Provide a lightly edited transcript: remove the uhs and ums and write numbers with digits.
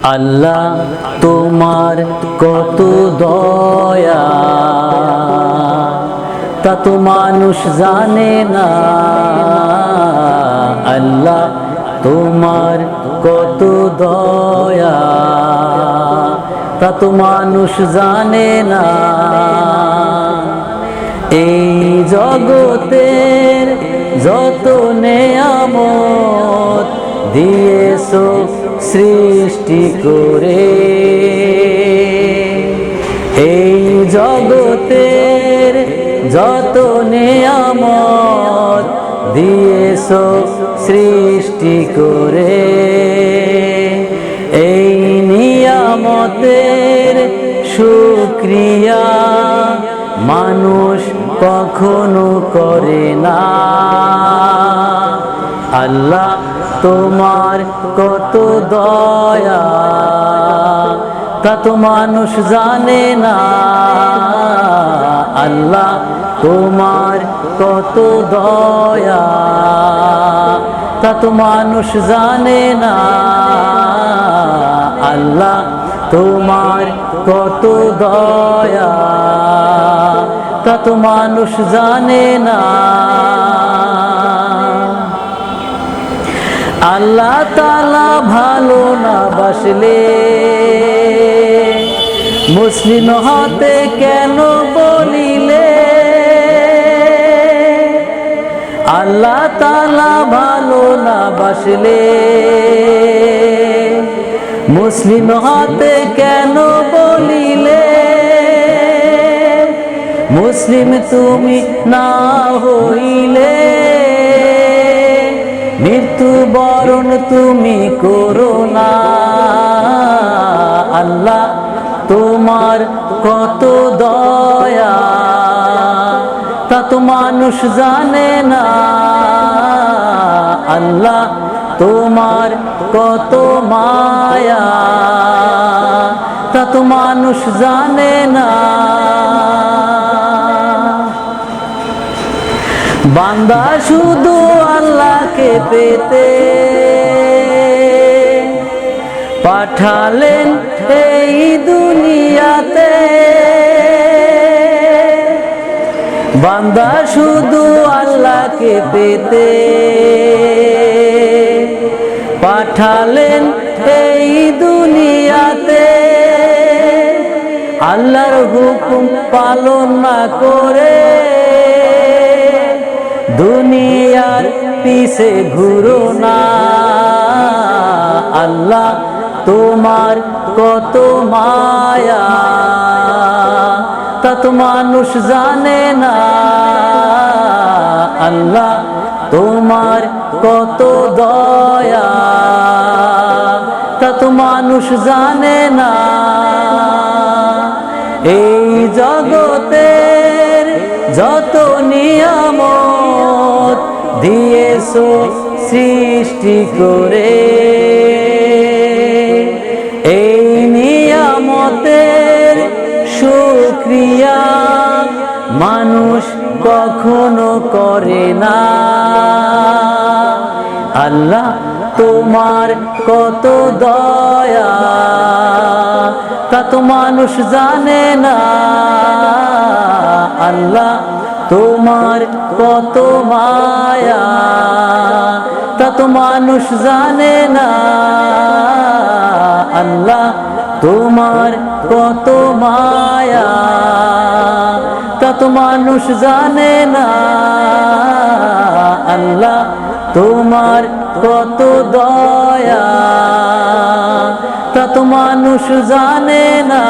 আল্লাহ তোমার কত দয়া তা তো মানুষ জানে না। আল্লাহ তোমার কত দয়া তা তো মানুষ জানে না। এই জগতের যত নেয়ামত দিয়েছো সৃষ্টি করে, এই জগতের যত নেয়ামত দিয়েছো সৃষ্টি করে, এই নিয়ামতের শুকরিয়া মানুষ কখনো করে না। আল্লাহ তোমার কত দয়া তা তো মানুষ জানে না। আল্লাহ তোমার কত দয়া তা তো মানুষ জানে না। আল্লাহ তোমার কত দয়া তা তো মানুষ জানে না। আল্লাহ তাআলা ভালো না বাসলে মুসলিম হতে কেন বলিলে? আল্লাহ তাআলা ভালো না বাসলে মুসলিম হতে কেন বলিলে? মুসলিম তুমি না হইলে মৃত্যু বরণ তুমি করো না। আল্লাহ তোমার কত দয়া তা তো মানুষ জানে না। আল্লাহ তোমার কত মায়া তা তো মানুষ জানে না। বান্দা শুধু আল্লাহকে পেতে পাঠালেন এই দুনিয়াতে। বান্দা শুধু আল্লাহকে পেতে পাঠালেন এই দুনিয়াতে। আল্লাহর হুকুম পালন না করে দুনিয়ার পিছে ঘুরো না। আল্লাহ তোমার কত মায়া তা তো মানুষ জানে না। আল্লাহ তোমার কত দয়া তা তো মানুষ জানে না। এই জগতের যত নিয়ামত দিয়েছো সৃষ্টি করে, এই নিয়ামতের শুকরিয়া মানুষ কখনো করে না। আল্লাহ তোমার কত দয়া তা তো মানুষ জানে না। আল্লাহ তোমার কত মায়া তা তো মানুষ জানে না। আল্লাহ তোমার কত মায়া তা তো মানুষ জানে না। আল্লাহ তোমার কত দয়া তা তো মানুষ জানে না।